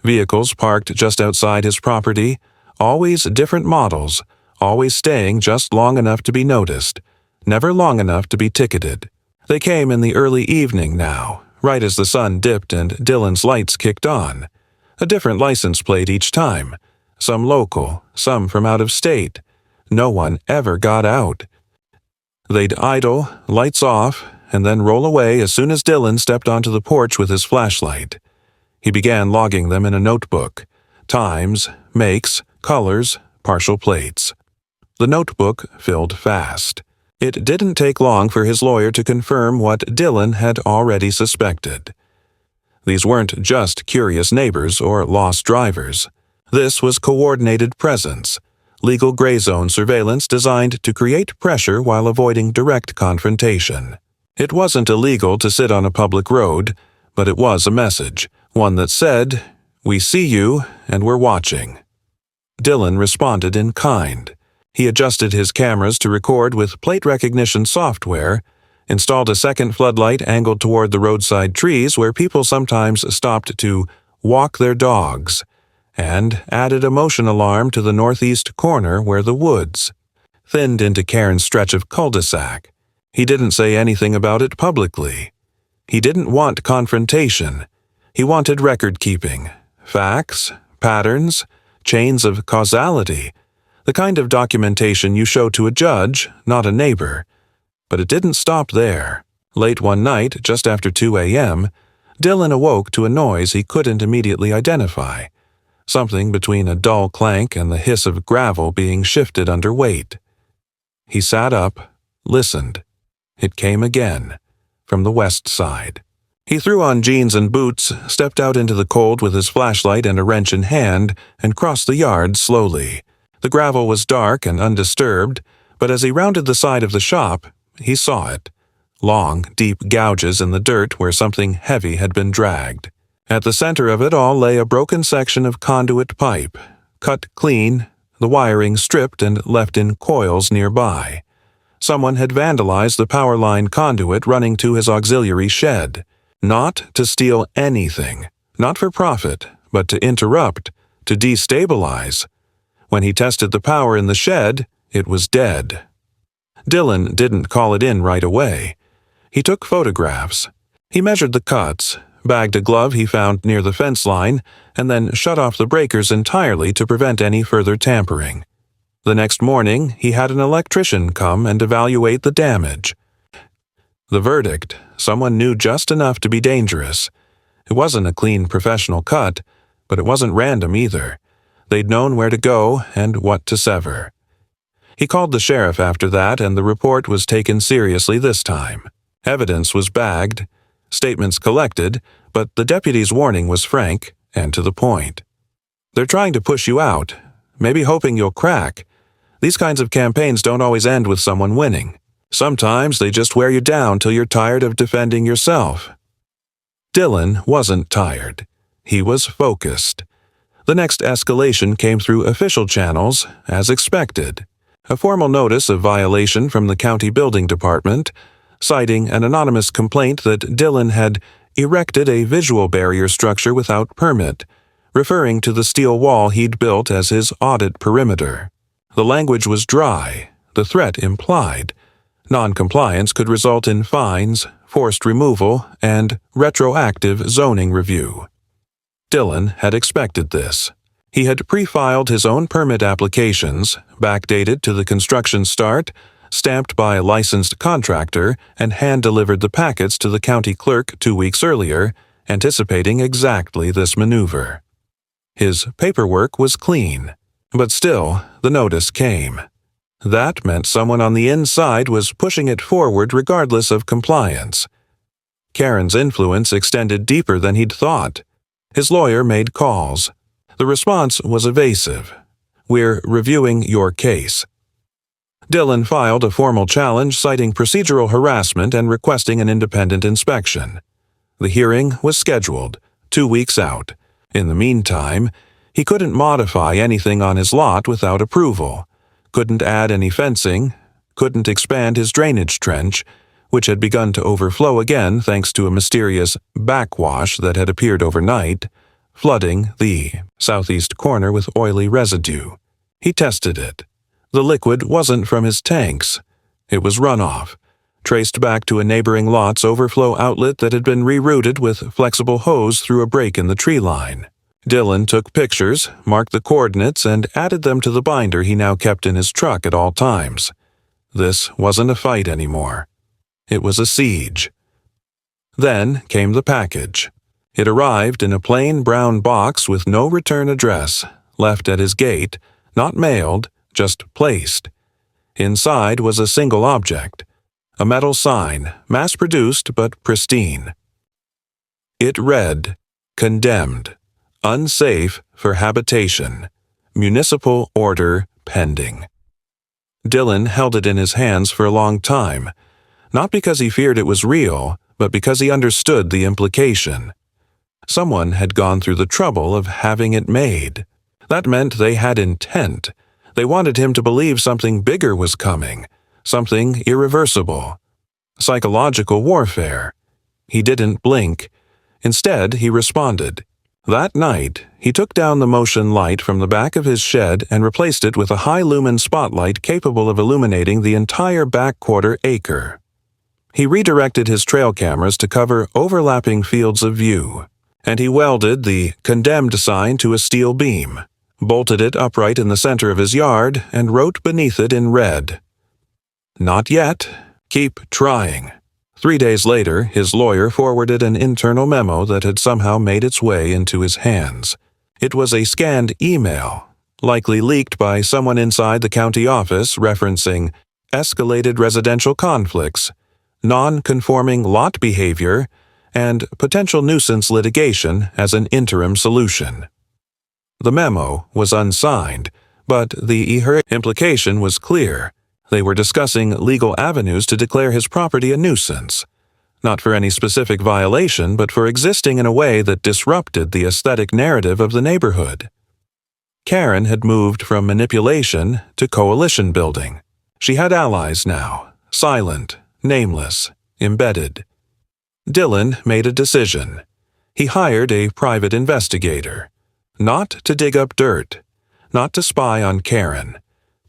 Vehicles parked just outside his property, always different models, always staying just long enough to be noticed, never long enough to be ticketed. They came in the early evening now, right as the sun dipped and Dylan's lights kicked on. A different license plate each time, some local, some from out of state. No one ever got out. They'd idle, lights off, and then roll away as soon as Dylan stepped onto the porch with his flashlight. He began logging them in a notebook. Times, makes, colors, partial plates. The notebook filled fast. It didn't take long for his lawyer to confirm what Dylan had already suspected. These weren't just curious neighbors or lost drivers. This was coordinated presence, legal gray zone surveillance designed to create pressure while avoiding direct confrontation. It wasn't illegal to sit on a public road, but it was a message, one that said, "We see you, and we're watching." Dylan responded in kind. He adjusted his cameras to record with plate recognition software, installed a second floodlight angled toward the roadside trees where people sometimes stopped to walk their dogs, and added a motion alarm to the northeast corner where the woods thinned into Karen's stretch of cul-de-sac. He didn't say anything about it publicly. He didn't want confrontation. He wanted record-keeping, facts, patterns, chains of causality, the kind of documentation you show to a judge, not a neighbor. But it didn't stop there. Late one night, just after 2 a.m., Dylan awoke to a noise he couldn't immediately identify, something between a dull clank and the hiss of gravel being shifted under weight. He sat up, listened. It came again, from the west side. He threw on jeans and boots, stepped out into the cold with his flashlight and a wrench in hand, and crossed the yard slowly. The gravel was dark and undisturbed, but as he rounded the side of the shop, he saw it. Long, deep gouges in the dirt where something heavy had been dragged. At the center of it all lay a broken section of conduit pipe, cut clean, the wiring stripped and left in coils nearby. Someone had vandalized the power line conduit running to his auxiliary shed. Not to steal anything, not for profit, but to interrupt, to destabilize. When he tested the power in the shed, it was dead. Dylan didn't call it in right away. He took photographs. He measured the cuts, bagged a glove he found near the fence line, and then shut off the breakers entirely to prevent any further tampering. The next morning, he had an electrician come and evaluate the damage. The verdict: someone knew just enough to be dangerous. It wasn't a clean professional cut, but it wasn't random either. They'd known where to go and what to sever. He called the sheriff after that, and the report was taken seriously this time. Evidence was bagged, statements collected, but the deputy's warning was frank and to the point. "They're trying to push you out, maybe hoping you'll crack. These kinds of campaigns don't always end with someone winning. Sometimes they just wear you down till you're tired of defending yourself." Dylan wasn't tired. He was focused. The next escalation came through official channels, as expected. A formal notice of violation from the county building department, citing an anonymous complaint that Dylan had erected a visual barrier structure without permit, referring to the steel wall he'd built as his audit perimeter. The language was dry, the threat implied. Non-compliance could result in fines, forced removal, and retroactive zoning review. Dylan had expected this. He had pre-filed his own permit applications, backdated to the construction start, stamped by a licensed contractor, and hand-delivered the packets to the county clerk 2 weeks earlier, anticipating exactly this maneuver. His paperwork was clean, but still, the notice came. That meant someone on the inside was pushing it forward regardless of compliance. Karen's influence extended deeper than he'd thought. His lawyer made calls. The response was evasive. "We're reviewing your case." Dillon filed a formal challenge citing procedural harassment and requesting an independent inspection. The hearing was scheduled, 2 weeks out. In the meantime, he couldn't modify anything on his lot without approval, couldn't add any fencing, couldn't expand his drainage trench, which had begun to overflow again thanks to a mysterious backwash that had appeared overnight, flooding the southeast corner with oily residue. He tested it. The liquid wasn't from his tanks. It was runoff, traced back to a neighboring lot's overflow outlet that had been rerouted with flexible hose through a break in the tree line. Dillon took pictures, marked the coordinates, and added them to the binder he now kept in his truck at all times. This wasn't a fight anymore. It was a siege. Then came the package. It arrived in a plain brown box with no return address, left at his gate, not mailed, just placed. Inside was a single object, a metal sign, mass-produced but pristine. It read, "Condemned. Unsafe for habitation. Municipal order pending." Dillon held it in his hands for a long time, not because he feared it was real, but because he understood the implication. Someone had gone through the trouble of having it made. That meant they had intent. They wanted him to believe something bigger was coming, something irreversible. Psychological warfare. He didn't blink. Instead, he responded. That night, he took down the motion light from the back of his shed and replaced it with a high-lumen spotlight capable of illuminating the entire back quarter acre. He redirected his trail cameras to cover overlapping fields of view, and he welded the "Condemned" sign to a steel beam, bolted it upright in the center of his yard, and wrote beneath it in red, "Not yet. Keep trying." 3 days later, his lawyer forwarded an internal memo that had somehow made its way into his hands. It was a scanned email, likely leaked by someone inside the county office, referencing escalated residential conflicts, non-conforming lot behavior, and potential nuisance litigation as an interim solution. The memo was unsigned, but the implication was clear. They were discussing legal avenues to declare his property a nuisance, not for any specific violation, but for existing in a way that disrupted the aesthetic narrative of the neighborhood. Karen had moved from manipulation to coalition building. She had allies now, silent, nameless, embedded. Dillon made a decision. He hired a private investigator, not to dig up dirt, not to spy on Karen,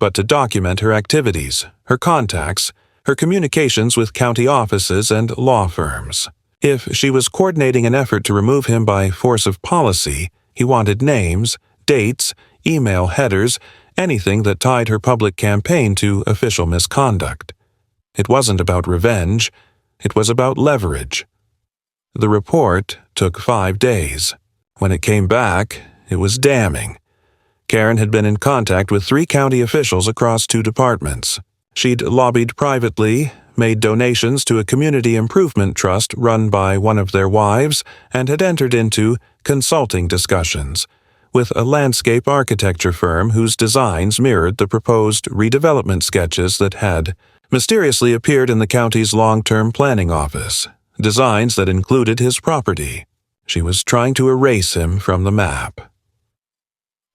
but to document her activities, her contacts, her communications with county offices and law firms. If she was coordinating an effort to remove him by force of policy, he wanted names, dates, email headers, anything that tied her public campaign to official misconduct. It wasn't about revenge. It was about leverage. The report took 5 days. When it came back, it was damning. Karen had been in contact with 3 county officials across 2 departments. She'd lobbied privately, made donations to a community improvement trust run by one of their wives, and had entered into consulting discussions with a landscape architecture firm whose designs mirrored the proposed redevelopment sketches that had mysteriously appeared in the county's long-term planning office, designs that included his property. She was trying to erase him from the map.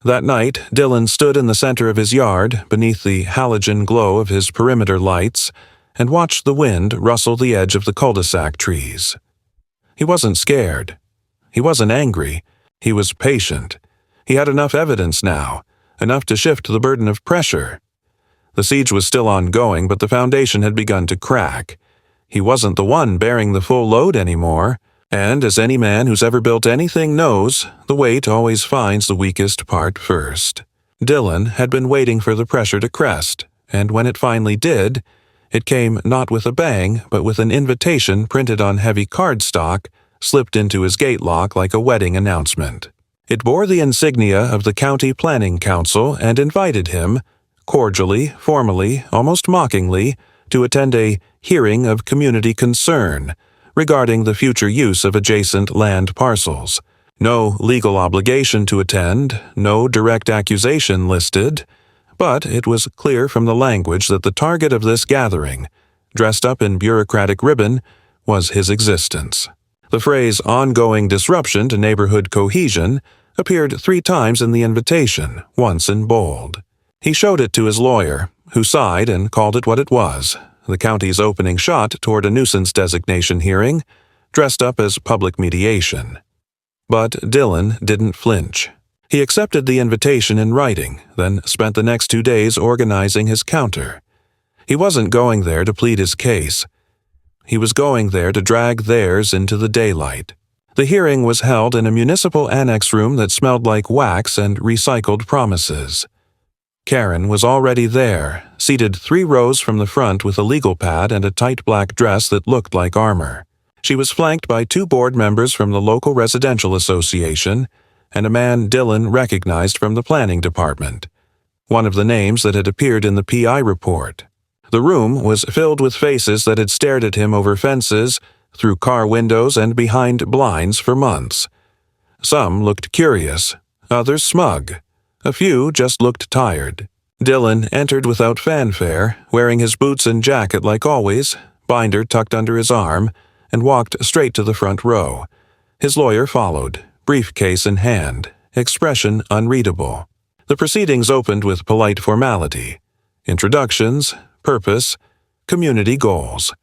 That night, Dillon stood in the center of his yard, beneath the halogen glow of his perimeter lights, and watched the wind rustle the edge of the cul-de-sac trees. He wasn't scared. He wasn't angry. He was patient. He had enough evidence now, enough to shift the burden of pressure. The siege was still ongoing, but the foundation had begun to crack. He wasn't the one bearing the full load anymore. And as any man who's ever built anything knows, the weight always finds the weakest part first. Dillon had been waiting for the pressure to crest, and when it finally did, it came not with a bang, but with an invitation printed on heavy cardstock, slipped into his gate lock like a wedding announcement. It bore the insignia of the County Planning Council and invited him, cordially, formally, almost mockingly, to attend a hearing of community concern regarding the future use of adjacent land parcels. No legal obligation to attend, no direct accusation listed, But it was clear from the language that the target of this gathering, dressed up in bureaucratic ribbon, was his existence. The phrase ongoing disruption to neighborhood cohesion appeared 3 times in the invitation, once in bold. He showed it to his lawyer, who sighed and called it what it was, the county's opening shot toward a nuisance designation hearing, dressed up as public mediation. But Dylan didn't flinch. He accepted the invitation in writing, then spent the next 2 days organizing his counter. He wasn't going there to plead his case. He was going there to drag theirs into the daylight. The hearing was held in a municipal annex room that smelled like wax and recycled promises. Karen was already there, seated 3 rows from the front with a legal pad and a tight black dress that looked like armor. She was flanked by 2 board members from the local residential association and a man Dylan recognized from the planning department, one of the names that had appeared in the PI report. The room was filled with faces that had stared at him over fences, through car windows and behind blinds for months. Some looked curious, others smug. A few just looked tired. Dylan entered without fanfare, wearing his boots and jacket like always, binder tucked under his arm, and walked straight to the front row. His lawyer followed, briefcase in hand, expression unreadable. The proceedings opened with polite formality. Introductions, purpose, community goals.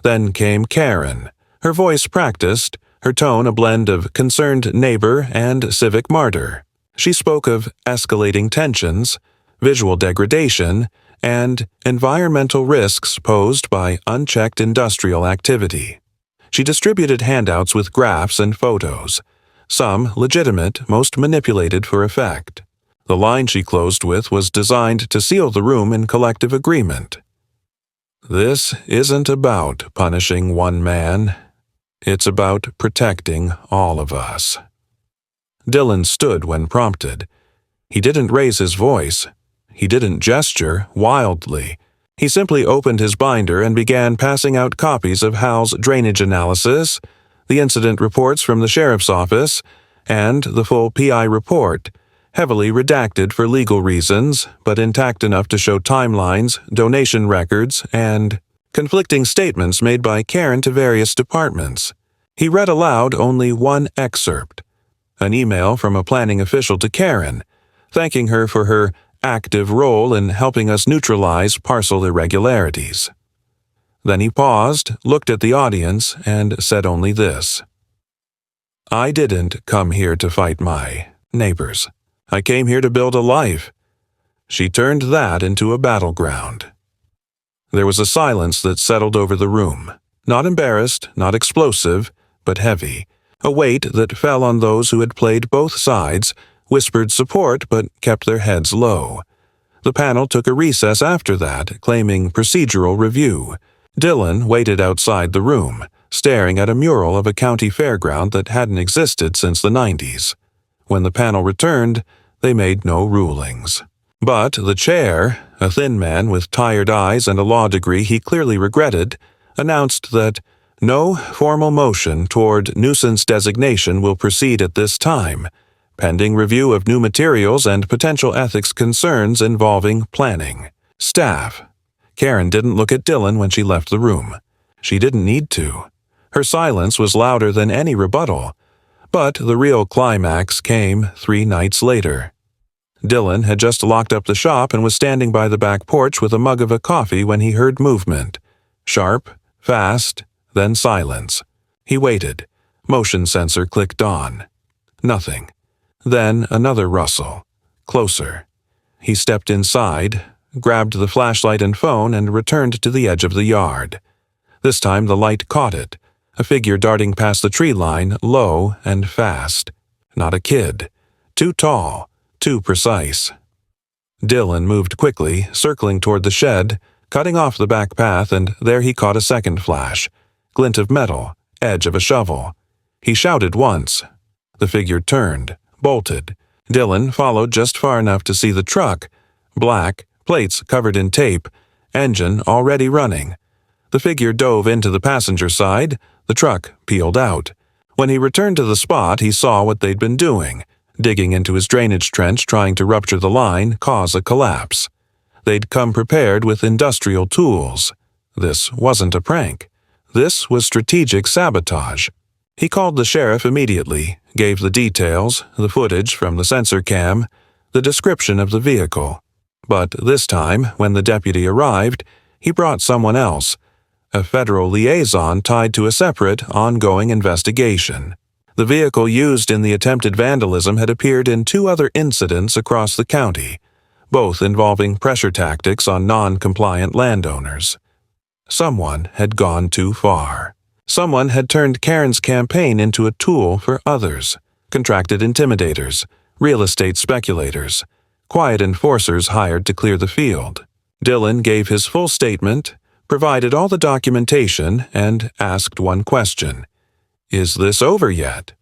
Then came Karen, her voice practiced, her tone a blend of concerned neighbor and civic martyr. She spoke of escalating tensions, visual degradation, and environmental risks posed by unchecked industrial activity. She distributed handouts with graphs and photos, some legitimate, most manipulated for effect. The line she closed with was designed to seal the room in collective agreement. This isn't about punishing one man. It's about protecting all of us. Dylan stood when prompted. He didn't raise his voice. He didn't gesture wildly. He simply opened his binder and began passing out copies of Hal's drainage analysis, the incident reports from the sheriff's office, and the full PI report, heavily redacted for legal reasons, but intact enough to show timelines, donation records, and conflicting statements made by Karen to various departments. He read aloud only one excerpt, an email from a planning official to Karen, thanking her for her active role in helping us neutralize parcel irregularities. Then he paused, looked at the audience, and said only this: "I didn't come here to fight my neighbors. I came here to build a life." She turned that into a battleground. There was a silence that settled over the room, not embarrassed, not explosive, but heavy, a weight that fell on those who had played both sides, whispered support but kept their heads low. The panel took a recess after that, claiming procedural review. Dylan waited outside the room, staring at a mural of a county fairground that hadn't existed since the 90s. When the panel returned, they made no rulings. But the chair, a thin man with tired eyes and a law degree he clearly regretted, announced that no formal motion toward nuisance designation will proceed at this time, pending review of new materials and potential ethics concerns involving planning. Staff. Karen didn't look at Dylan when she left the room. She didn't need to. Her silence was louder than any rebuttal. But the real climax came 3 nights later. Dylan had just locked up the shop and was standing by the back porch with a mug of a coffee when he heard movement. Sharp, fast, then silence. He waited. Motion sensor clicked on. Nothing. Then another rustle. Closer. He stepped inside, grabbed the flashlight and phone, and returned to the edge of the yard. This time the light caught it. A figure darting past the tree line, low and fast. Not a kid. Too tall. Too precise. Dylan moved quickly, circling toward the shed, cutting off the back path, and there he caught a second flash. Glint of metal, edge of a shovel. He shouted once. The figure turned, bolted. Dylan followed just far enough to see the truck. Black, plates covered in tape, engine already running. The figure dove into the passenger side. The truck peeled out. When he returned to the spot, he saw what they'd been doing. Digging into his drainage trench trying to rupture the line caused a collapse. They'd come prepared with industrial tools. This wasn't a prank. This was strategic sabotage. He called the sheriff immediately, gave the details, the footage from the sensor cam, the description of the vehicle. But this time, when the deputy arrived, he brought someone else, a federal liaison tied to a separate, ongoing investigation. The vehicle used in the attempted vandalism had appeared in 2 other incidents across the county, both involving pressure tactics on non-compliant landowners. Someone had gone too far. Someone had turned Karen's campaign into a tool for others, contracted intimidators, real estate speculators, quiet enforcers hired to clear the field. Dylan gave his full statement, provided all the documentation, and asked one question. Is this over yet?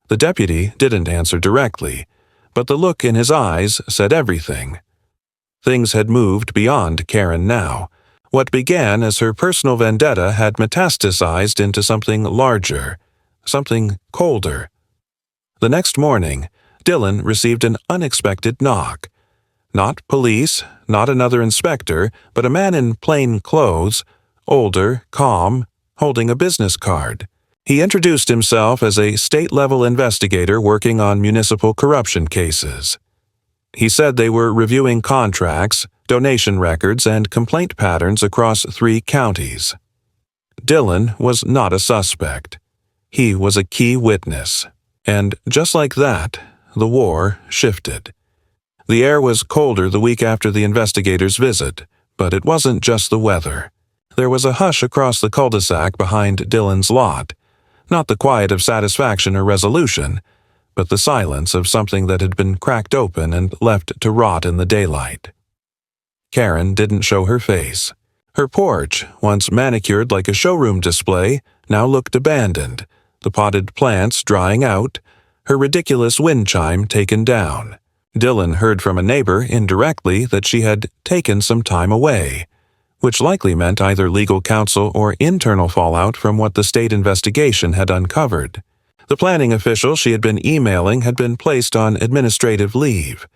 The deputy didn't answer directly, but the look in his eyes said everything. Things had moved beyond Karen now. What began as her personal vendetta had metastasized into something larger, something colder. The next morning, Dylan received an unexpected knock. Not police, not another inspector, but a man in plain clothes, older, calm, holding a business card. He introduced himself as a state-level investigator working on municipal corruption cases. He said they were reviewing contracts, donation records, and complaint patterns across 3 counties. Dylan was not a suspect. He was a key witness. And just like that, the war shifted. The air was colder the week after the investigators' visit, but it wasn't just the weather. There was a hush across the cul-de-sac behind Dylan's lot. Not the quiet of satisfaction or resolution, but the silence of something that had been cracked open and left to rot in the daylight. Karen didn't show her face. Her porch, once manicured like a showroom display, now looked abandoned, the potted plants drying out, her ridiculous wind chime taken down. Dylan heard from a neighbor indirectly that she had taken some time away, which likely meant either legal counsel or internal fallout from what the state investigation had uncovered. The planning official she had been emailing had been placed on administrative leave.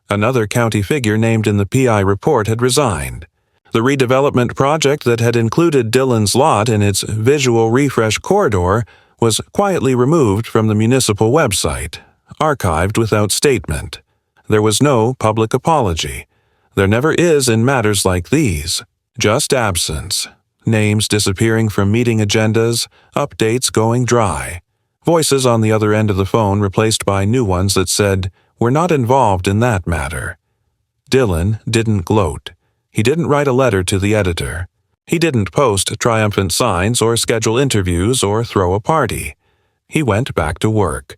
Another county figure named in the PI report had resigned. The redevelopment project that had included Dylan's lot in its visual refresh corridor was quietly removed from the municipal website, archived without statement. There was no public apology. There never is in matters like these. Just absence. Names disappearing from meeting agendas, updates going dry. Voices on the other end of the phone replaced by new ones that said, "We're not involved in that matter." Dylan didn't gloat. He didn't write a letter to the editor. He didn't post triumphant signs or schedule interviews or throw a party. He went back to work.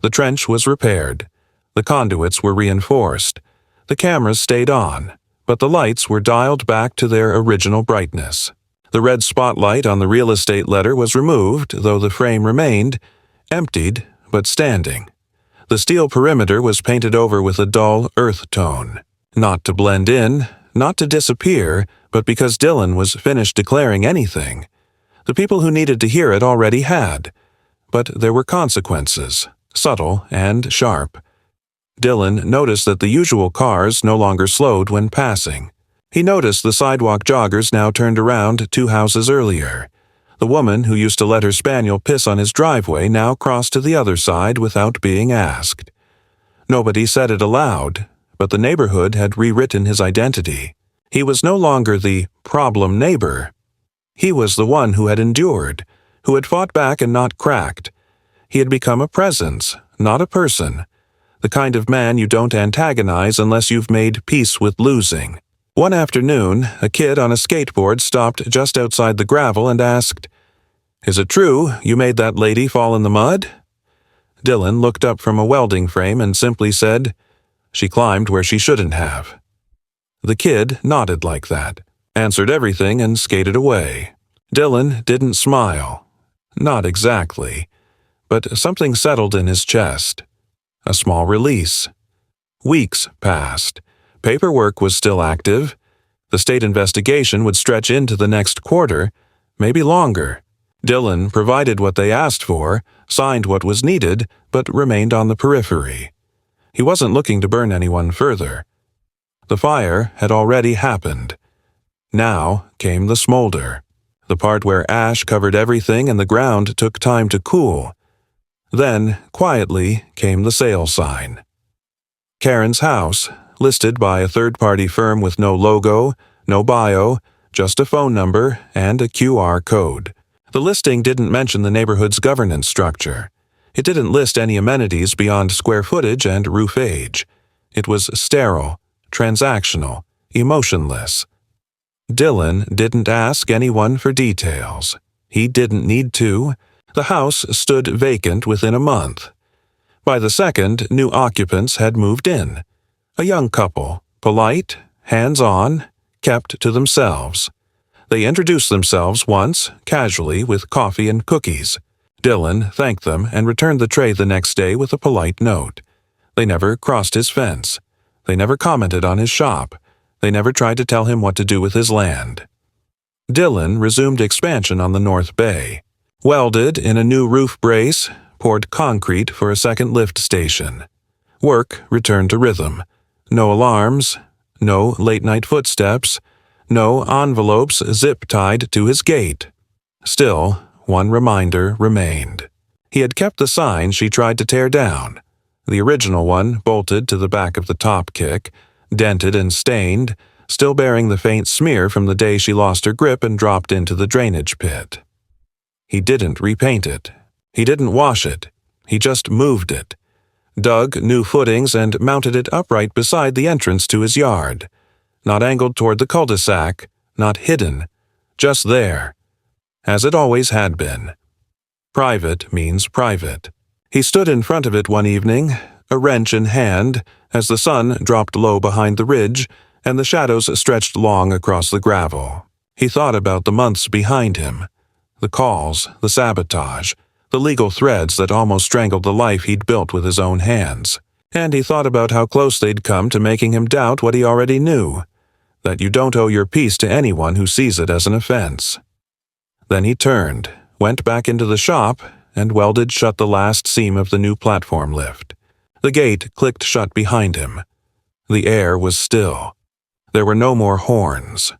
The trench was repaired. The conduits were reinforced. The cameras stayed on, but the lights were dialed back to their original brightness. The red spotlight on the real estate letter was removed, though the frame remained, emptied but standing. The steel perimeter was painted over with a dull earth tone, not to blend in, not to disappear, but because Dylan was finished declaring anything. The people who needed to hear it already had. But there were consequences, subtle and sharp. Dylan noticed that the usual cars no longer slowed when passing. He noticed the sidewalk joggers now turned around 2 houses earlier. The woman who used to let her spaniel piss on his driveway now crossed to the other side without being asked. Nobody said it aloud, but the neighborhood had rewritten his identity. He was no longer the problem neighbor. He was the one who had endured, who had fought back and not cracked. He had become a presence, not a person. The kind of man you don't antagonize unless you've made peace with losing. One afternoon, a kid on a skateboard stopped just outside the gravel and asked, "Is it true you made that lady fall in the mud?" Dylan looked up from a welding frame and simply said, "She climbed where she shouldn't have." The kid nodded like that, answered everything and skated away. Dylan didn't smile. Not exactly. But something settled in his chest. A small release. Weeks passed. Paperwork was still active. The state investigation would stretch into the next quarter, maybe longer. Dylan provided what they asked for, signed what was needed, but remained on the periphery. He wasn't looking to burn anyone further. The fire had already happened. Now came the smolder, the part where ash covered everything and the ground took time to cool. Then, quietly, came the sale sign. Karen's house, listed by a third-party firm with no logo, no bio, just a phone number and a QR code. The listing didn't mention the neighborhood's governance structure. It didn't list any amenities beyond square footage and roof age. It was sterile, transactional, emotionless. Dylan didn't ask anyone for details. He didn't need to. The house stood vacant within a month. By the second, new occupants had moved in. A young couple, polite, hands-on, kept to themselves. They introduced themselves once, casually, with coffee and cookies. Dylan thanked them and returned the tray the next day with a polite note. They never crossed his fence. They never commented on his shop. They never tried to tell him what to do with his land. Dylan resumed expansion on the North Bay. Welded in a new roof brace, poured concrete for a second lift station. Work returned to rhythm. No alarms, no late-night footsteps, no envelopes zip-tied to his gate. Still, one reminder remained. He had kept the sign she tried to tear down. The original one bolted to the back of the top kick, dented and stained, still bearing the faint smear from the day she lost her grip and dropped into the drainage pit. He didn't repaint it. He didn't wash it. He just moved it. Dug new footings and mounted it upright beside the entrance to his yard. Not angled toward the cul-de-sac, not hidden, just there, as it always had been. Private means private. He stood in front of it one evening, a wrench in hand, as the sun dropped low behind the ridge and the shadows stretched long across the gravel. He thought about the months behind him, the calls, the sabotage, the legal threads that almost strangled the life he'd built with his own hands. And he thought about how close they'd come to making him doubt what he already knew, that you don't owe your peace to anyone who sees it as an offense. Then he turned, went back into the shop, and welded shut the last seam of the new platform lift. The gate clicked shut behind him. The air was still. There were no more horns.